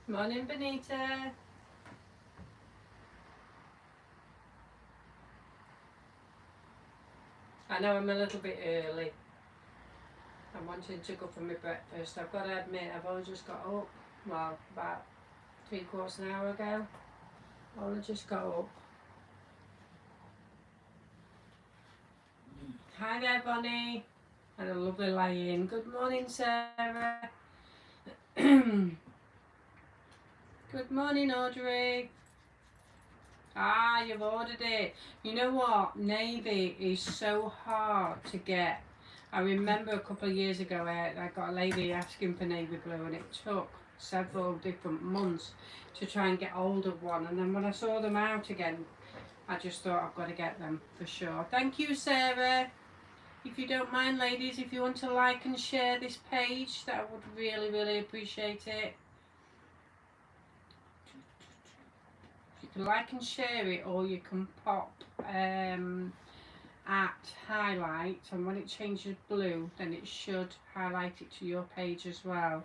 Morning, Benita. I know I'm a little bit early. I'm wanting to go for my breakfast. I've got to admit, I've only just got up. Well, about 3/4 an hour ago. I only just got up. Hi there, Bonnie. Had a lovely lie-in. Good morning, Sarah. Good morning, Audrey. Ah, you've ordered it. You know what? Navy is so hard to get. I remember a couple of years ago I got a lady asking for navy blue, and it took several different months to try and get hold of one. And then when I saw them out again, I just thought I've got to get them for sure. Thank you, Sarah. If you don't mind, ladies, if you want to like and share this page, that I would really, really appreciate it. You can like and share it, or you can pop at highlight, and when it changes blue, then it should highlight it to your page as well.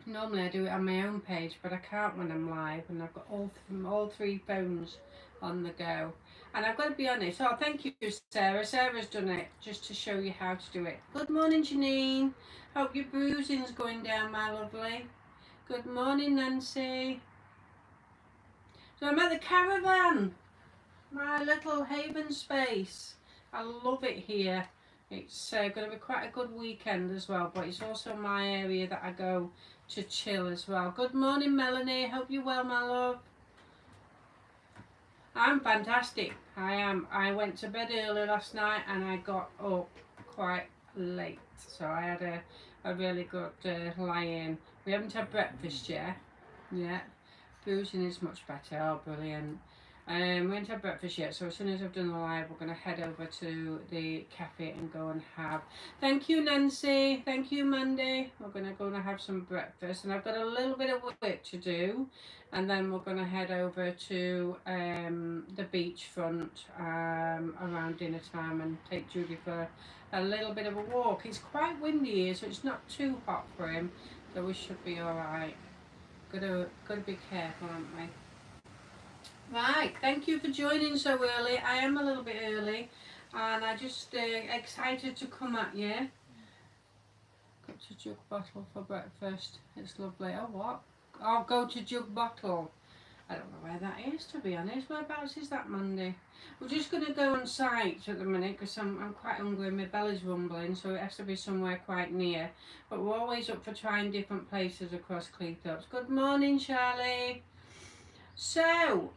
Normally I do it on my own page, but I can't when I'm live, and I've got all three phones on the go. And I've got to be honest. Oh, thank you, Sarah. Sarah's done it just to show you how to do it. Good morning, Janine. Hope your bruising's going down, my lovely. Good morning, Nancy. So I'm at the caravan, my little haven space. I love it here. It's going to be quite a good weekend as well, but it's also my area that I go to chill as well. Good morning, Melanie. Hope you're well, my love. I'm fantastic. I am. I went to bed early last night and I got up quite late, so I had a really good lie-in. We haven't had breakfast yet. Bruising is much better. Oh, brilliant. We haven't had breakfast yet, so as soon as I've done the live, we're going to head over to the cafe and go and have... Thank you, Nancy. Thank you, Mandy. We're going to go and have some breakfast, and I've got a little bit of work to do, and then we're going to head over to the beachfront around dinner time and take Judy for a little bit of a walk. It's quite windy here, so it's not too hot for him, so we should be all right. Got to be careful, aren't we? Right, thank you for joining so early. I am a little bit early, and I just excited to come at you. Got to Jug Bottle for breakfast. It's lovely. Oh, what? I'll go to Jug Bottle. I don't know where that is, to be honest. Whereabouts is that, Monday? We're just going to go on site at the minute because I'm quite hungry and my belly's rumbling, so it has to be somewhere quite near. But we're always up for trying different places across Cleethorpes. Good morning, Charlie. So,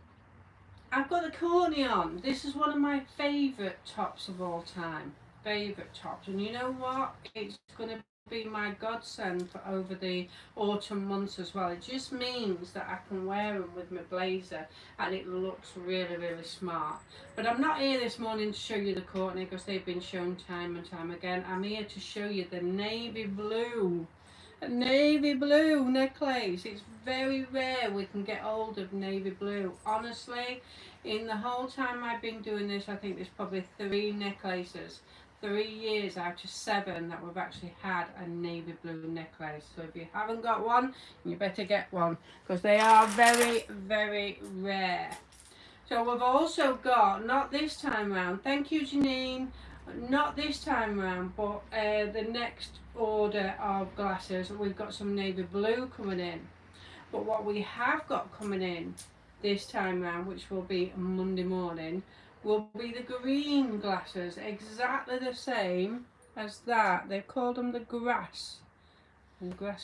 I've got the Courtney on. This is one of my favourite tops of all time. Favourite tops. And you know what? It's going to be my godsend for over the autumn months as well. It just means that I can wear them with my blazer and it looks really, really smart. But I'm not here this morning to show you the Courtney because they've been shown time and time again. I'm here to show you the navy blue. A navy blue necklace. It's very rare we can get hold of navy blue. Honestly, in the whole time I've been doing this, I think there's probably 3 necklaces. 3 years out of 7 that we've actually had a navy blue necklace. So if you haven't got one, you better get one because they are very, very rare. So we've also got, not this time round, thank you, Janine, not this time round, but the next order of glasses, we've got some navy blue coming in. But what we have got coming in this time round, which will be Monday morning, will be the green glasses, exactly the same as that. They've called them the grass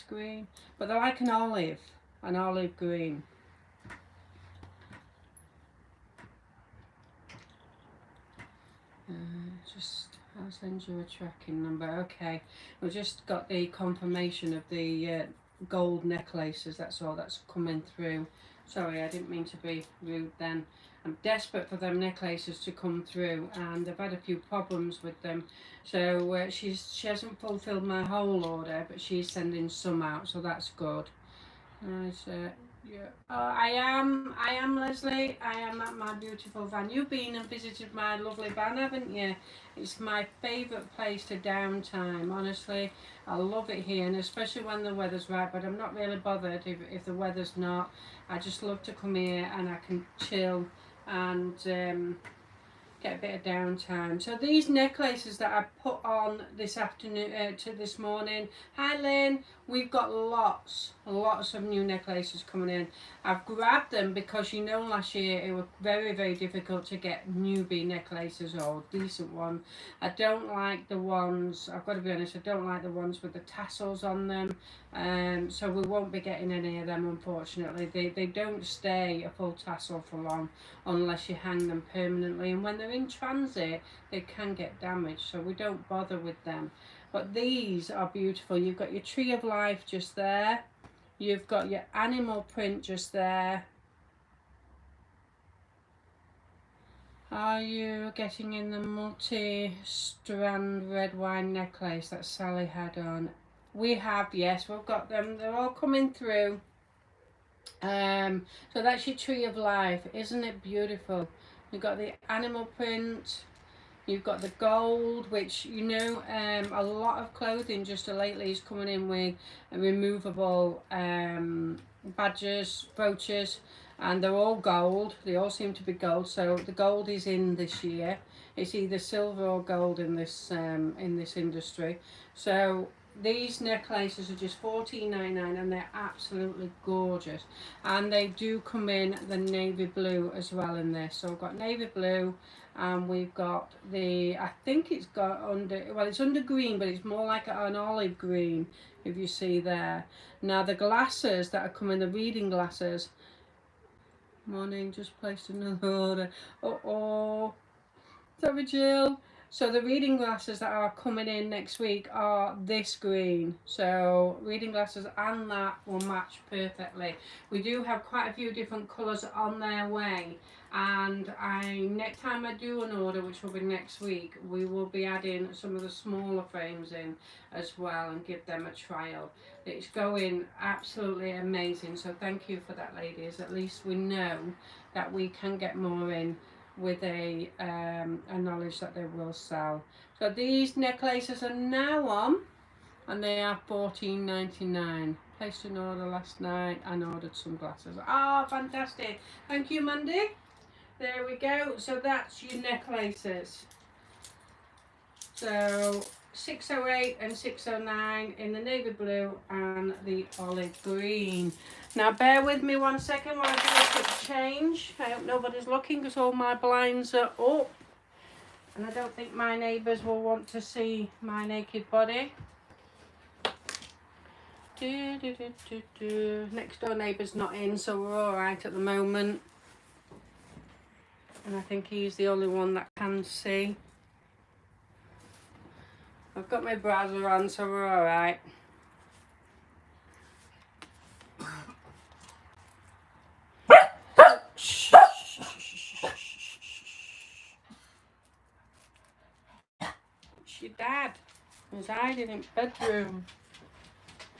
green, but they're like an olive green. I'll send you a tracking number. Okay, we've just got the confirmation of the gold necklaces. That's all that's coming through. Sorry, I didn't mean to be rude then. I'm desperate for them necklaces to come through, and I've had a few problems with them. So she hasn't fulfilled my whole order, but she's sending some out, so that's good. Yeah. I am Leslie. I am at my beautiful van. You've been and visited my lovely van, haven't you? It's my favourite place to downtime, honestly. I love it here, and especially when the weather's right, but I'm not really bothered if the weather's not. I just love to come here and I can chill and get a bit of downtime. So these necklaces that I put on this afternoon to this morning. Hi Lynn, we've got lots of new necklaces coming in. I've grabbed them because you know last year it was very difficult to get newbie necklaces or decent one. I don't like the ones, I've got to be honest, I don't like the ones with the tassels on them. So we won't be getting any of them, unfortunately. They don't stay a full tassel for long unless you hang them permanently, and when they're in transit they can get damaged, so we don't bother with them. But these are beautiful. You've got your tree of life just there, you've got your animal print just there. Are you getting in the multi-strand red wine necklace that Sally had on? We have, yes, we've got them. They're all coming through. So that's your tree of life. Isn't it beautiful? You've got the animal print. You've got the gold, which you know a lot of clothing just lately is coming in with removable badges, brooches, and they're all gold. They all seem to be gold. So the gold is in this year. It's either silver or gold in this industry. So these necklaces are just $14.99 and they're absolutely gorgeous. And they do come in the navy blue as well in this. So I've got navy blue, and we've got the, I think it's got under, well it's under green, but it's more like an olive green, if you see there. Now the glasses that are coming, the reading glasses, morning, just placed another order. Sorry Jill. So the reading glasses that are coming in next week are this green. So reading glasses and that will match perfectly. We do have quite a few different colours on their way, and next time I do an order, which will be next week, we will be adding some of the smaller frames in as well and give them a trial. It's going absolutely amazing, so thank you for that, ladies. At least we know that we can get more in with a knowledge that they will sell. So these necklaces are now on, and they are $14.99. Placed an order last night and ordered some glasses. Ah, fantastic. Thank you, Mandy. There we go. So that's your necklaces. So 608 and 609 in the navy blue and the olive green. Now bear with me 1 second while I do a quick change. I hope nobody's looking because all my blinds are up, and I don't think my neighbours will want to see my naked body. Next door neighbour's not in, so we're alright at the moment, and I think he's the only one that can see. I've got my browser on, so we're alright. It's your dad. He's hiding in the bedroom.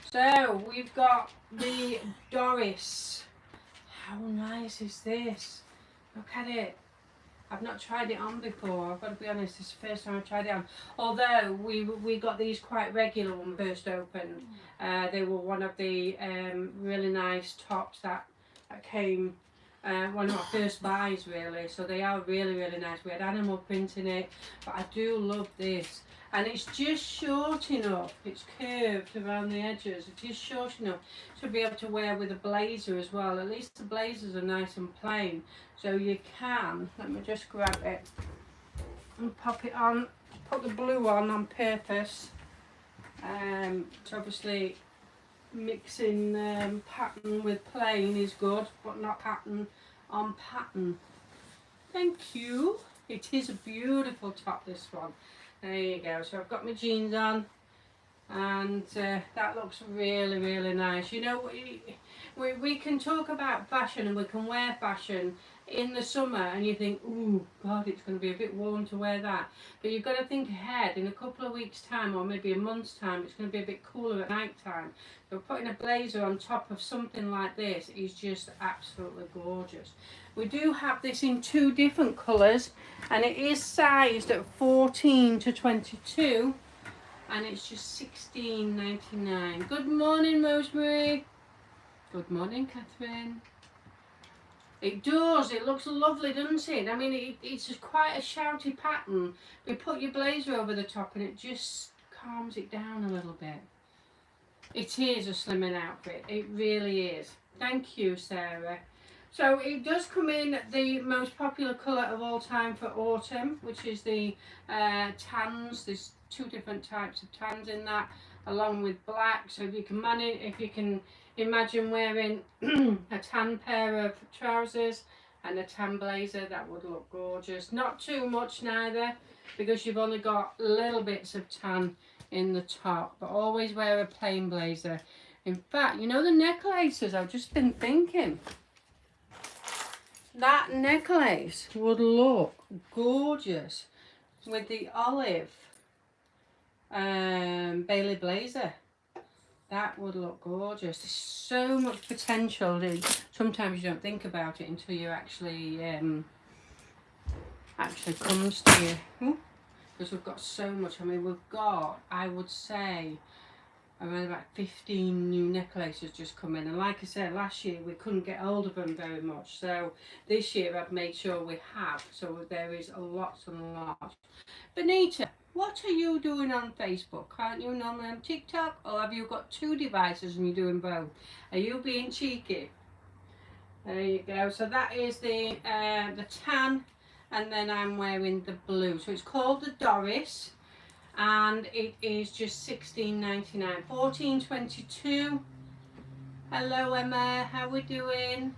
So we've got the Doris. How nice is this? Look at it. I've not tried it on before, I've got to be honest, this is the first time I've tried it on. Although we got these quite regular when we first opened. They were one of the really nice tops that came, one of my first buys really. So they are really nice. We had animal print in it, but I do love this. And it's just short enough, it's curved around the edges, it's just short enough to be able to wear with a blazer as well. At least the blazers are nice and plain, so you can, let me just grab it and pop it on, put the blue on purpose. So obviously mixing pattern with plain is good, but not pattern on pattern. Thank you. It is a beautiful top, this one. There you go. So I've got my jeans on, and that looks really nice. You know, we can talk about fashion and we can wear fashion in the summer and you think, oh God, it's going to be a bit warm to wear that. But you've got to think ahead. In a couple of weeks' time or maybe a month's time, it's going to be a bit cooler at night time. So putting a blazer on top of something like this is just absolutely gorgeous. We do have this in 2 different colours, and it is sized at 14 to 22, and it's just $16.99. Good morning, Rosemary. Good morning, Catherine. It does. It looks lovely, doesn't it? I mean, it's quite a shouty pattern. You put your blazer over the top and it just calms it down a little bit. It is a slimming outfit. It really is. Thank you, Sarah. So it does come in the most popular colour of all time for autumn, which is the tans. There's 2 different types of tans in that, along with black. So if you can imagine wearing a tan pair of trousers and a tan blazer, that would look gorgeous. Not too much neither, because you've only got little bits of tan in the top, but always wear a plain blazer. In fact, you know the necklaces, I've just been thinking, that necklace would look gorgeous with the olive Bailey blazer. That would look gorgeous. There's so much potential. Sometimes you don't think about it until you actually comes to you. Because we've got so much. I mean, we've got, I would say, around about 15 new necklaces just come in. And like I said, last year we couldn't get hold of them very much. So this year I've made sure we have. So there is lots and lots. Benita, what are you doing on Facebook? Aren't you normally on TikTok? Or have you got 2 devices and you're doing both? Are you being cheeky? There you go. So that is the tan, and then I'm wearing the blue. So it's called the Doris, and it is just $16.99. $14.22. Hello Emma, how we doing?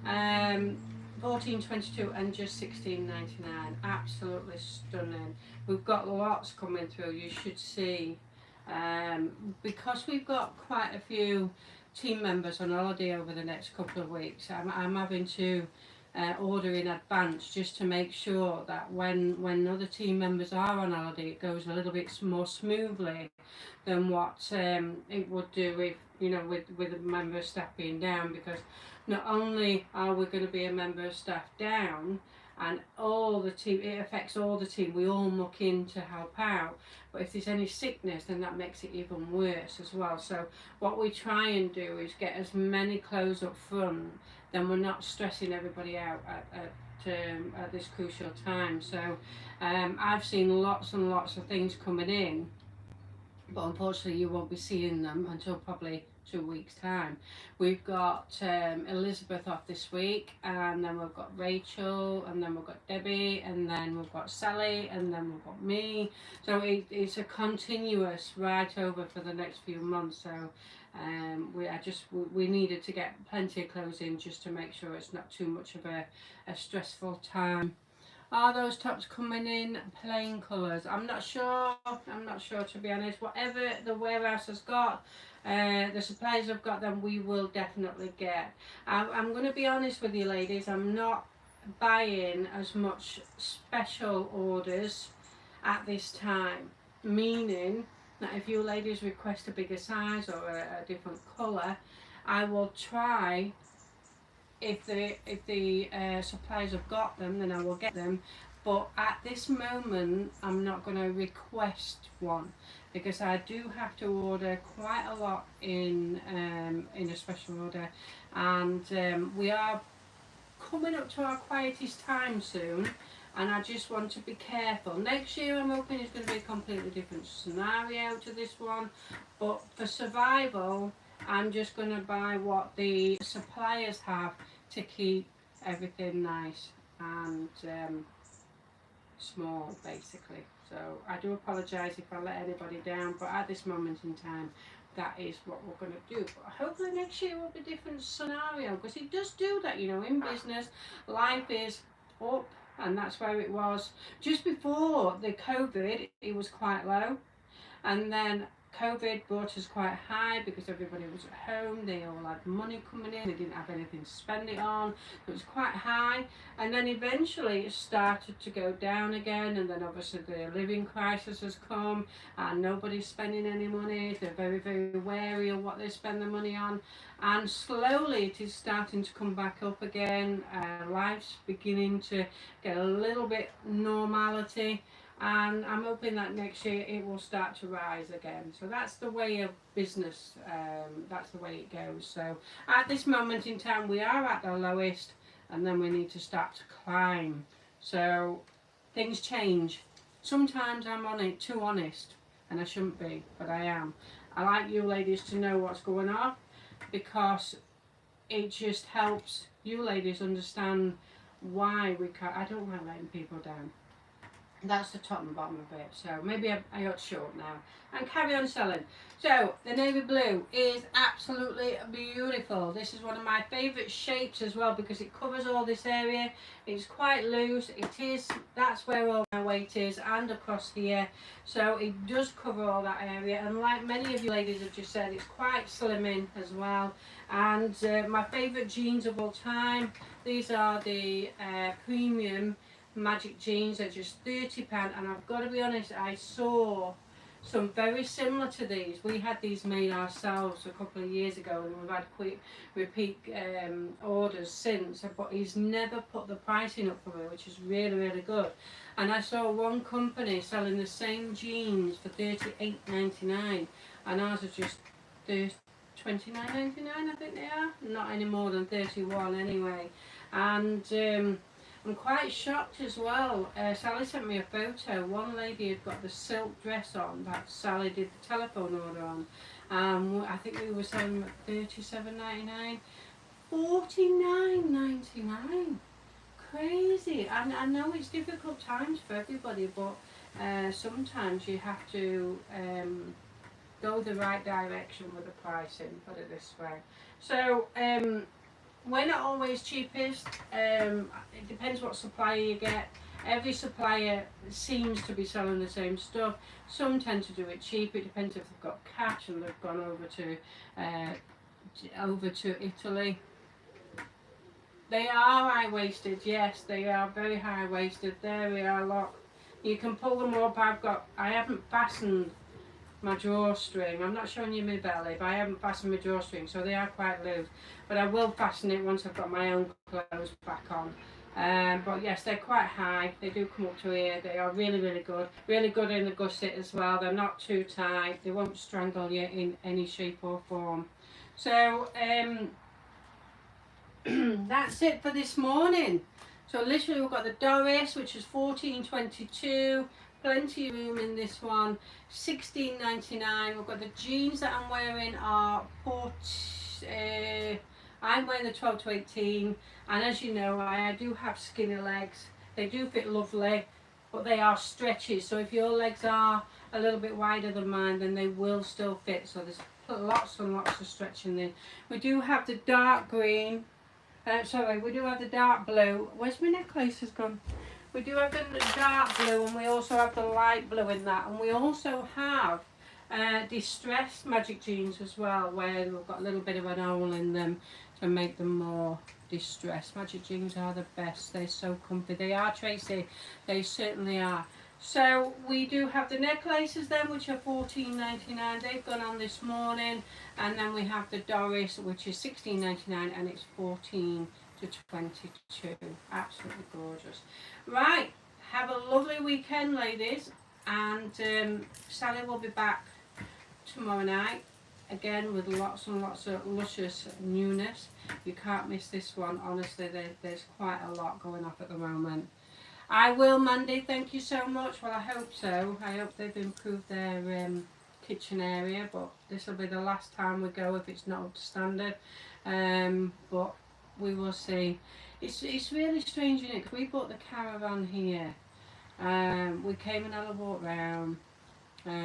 $14.22 and just $16.99. Absolutely stunning. We've got lots coming through, you should see. Because we've got quite a few team members on holiday over the next couple of weeks, I'm having to order in advance just to make sure that when other team members are on holiday, it goes a little bit more smoothly than what it would do if, you know, with a member of staff being down. Because not only are we going to be a member of staff down, and all the team, it affects all the team, we all muck in to help out, but if there's any sickness, then that makes it even worse as well. So what we try and do is get as many clothes up front, then we're not stressing everybody out at this crucial time. So I've seen lots and lots of things coming in, but unfortunately you won't be seeing them until probably 2 weeks time. We've got Elizabeth off this week, and then we've got Rachel, and then we've got Debbie, and then we've got Sally, and then we've got me. So it's a continuous right over for the next few months. So we needed to get plenty of clothes in just to make sure it's not too much of a stressful time. Are those tops coming in plain colours? I'm not sure to be honest. Whatever the warehouse has got, the suppliers have got, them we will definitely get. I'm going to be honest with you ladies, I'm not buying as much special orders at this time, meaning that if you ladies request a bigger size or a different colour, I will try. If the suppliers have got them, then I will get them. But at this moment, I'm not going to request one, because I do have to order quite a lot in a special order, and we are coming up to our quietest time soon, and I just want to be careful. Next year I'm hoping it's going to be a completely different scenario to this one, but for survival I'm just going to buy what the suppliers have to keep everything nice and small, basically. So I do apologise if I let anybody down, but at this moment in time, that is what we're going to do. But hopefully next year will be a different scenario, because it does do that, you know, in business. Life is up, and that's where it was. Just before the COVID, it was quite low. And then COVID brought us quite high because everybody was at home, they all had money coming in, they didn't have anything to spend it on, it was quite high, and then eventually it started to go down again, and then obviously the living crisis has come and nobody's spending any money, they're very, very wary of what they spend their money on, and slowly it is starting to come back up again, life's beginning to get a little bit normality, and I'm hoping that next year it will start to rise again. So that's the way of business, that's the way it goes. So at this moment in time we are at the lowest, and then we need to start to climb. So things change. Sometimes I'm too honest, and I shouldn't be, but I am. I like you ladies to know what's going on, because it just helps you ladies understand why we can't. I don't like letting people down. That's the top and bottom of it. So maybe I ought to show up now and carry on selling. So the navy blue is absolutely beautiful. This is one of my favourite shapes as well, because it covers all this area. It's quite loose. That's where all my weight is, and across here. So it does cover all that area, and like many of you ladies have just said, it's quite slimming as well. And my favourite jeans of all time, these are the premium magic jeans. They're just £30, and I've got to be honest, I saw some very similar to these. We had these made ourselves a couple of years ago, and we've had quick repeat orders since, but he's never put the pricing up for me, which is really, really good. And I saw one company selling the same jeans for $38.99, and ours are just $29.99, I think they are, not any more than 31 anyway. And I'm quite shocked as well. Sally sent me a photo. One lady had got the silk dress on that Sally did the telephone order on. I think we were selling at $37.99, $49.99. Crazy. And I know it's difficult times for everybody, but sometimes you have to go the right direction with the pricing, put it this way. So we're not always cheapest. It depends what supplier you get. Every supplier seems to be selling the same stuff. Some tend to do it cheap. It depends if they've got cash and they've gone over to Italy. They are high-waisted, yes, they are very high-waisted. There we are, look. You can pull them up. I haven't fastened my drawstring. I'm not showing you my belly, but I haven't fastened my drawstring, so they are quite loose. But I will fasten it once I've got my own clothes back on. But yes, they're quite high. They do come up to here. They are really, really good. Really good in the gusset as well. They're not too tight. They won't strangle you in any shape or form. So that's it for this morning. So literally we've got the Doris, which is $14.22. Plenty of room in this one. $16.99. We've got the jeans that I'm wearing are I'm wearing the 12 to 18, and as you know, I do have skinny legs. They do fit lovely, but they are stretchy, so if your legs are a little bit wider than mine, then they will still fit. So there's lots and lots of stretching in. We do have the dark green, we do have the dark blue. Where's my necklace has gone? We do have the dark blue, and we also have the light blue in that, and we also have distressed magic jeans as well, where we've got a little bit of an hole in them to make them more distressed. Magic jeans are the best. They're so comfy. They are, Tracy. They certainly are. So we do have the necklaces then, which are $14.99. They've gone on this morning. And then we have the Doris, which is $16.99, and it's 14 to 22. Absolutely gorgeous. Right, have a lovely weekend, ladies, and Sally will be back tomorrow night again with lots and lots of luscious newness. You can't miss this one. Honestly, there's quite a lot going off at the moment. I will, Mandy, thank you so much. Well, I hope so. I hope they've improved their kitchen area, but this will be the last time we go if it's not up to standard. But we will see. It's really strange, isn't it? Because we bought the caravan here. We came and had a walk round.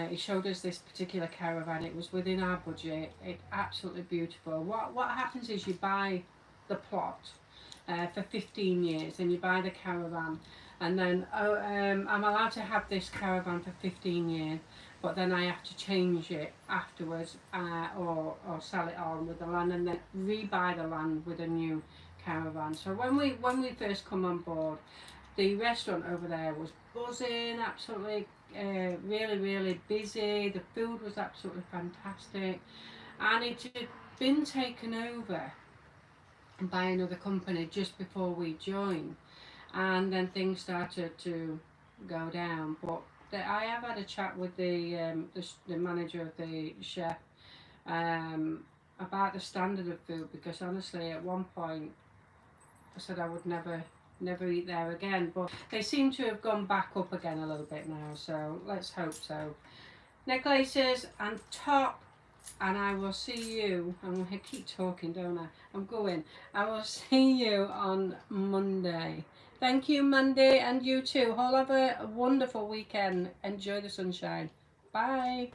He showed us this particular caravan. It was within our budget. It's absolutely beautiful. What happens is you buy the plot for 15 years, and you buy the caravan, And then I'm allowed to have this caravan for 15 years, but then I have to change it afterwards, or sell it on with the land and then rebuy the land with a new caravan. So when we first come on board, the restaurant over there was buzzing, absolutely really busy. The food was absolutely fantastic, and it had been taken over by another company just before we joined, and then things started to go down. But I have had a chat with the manager of the chef, um, about the standard of food, because honestly at one point I said I would never eat there again, but they seem to have gone back up again a little bit now, so let's hope so. Necklaces and top, and I will see you. I'm going to keep talking, don't I? I'm going. I will see you on Monday. Thank you, Monday, and you too. All have a wonderful weekend. Enjoy the sunshine. Bye.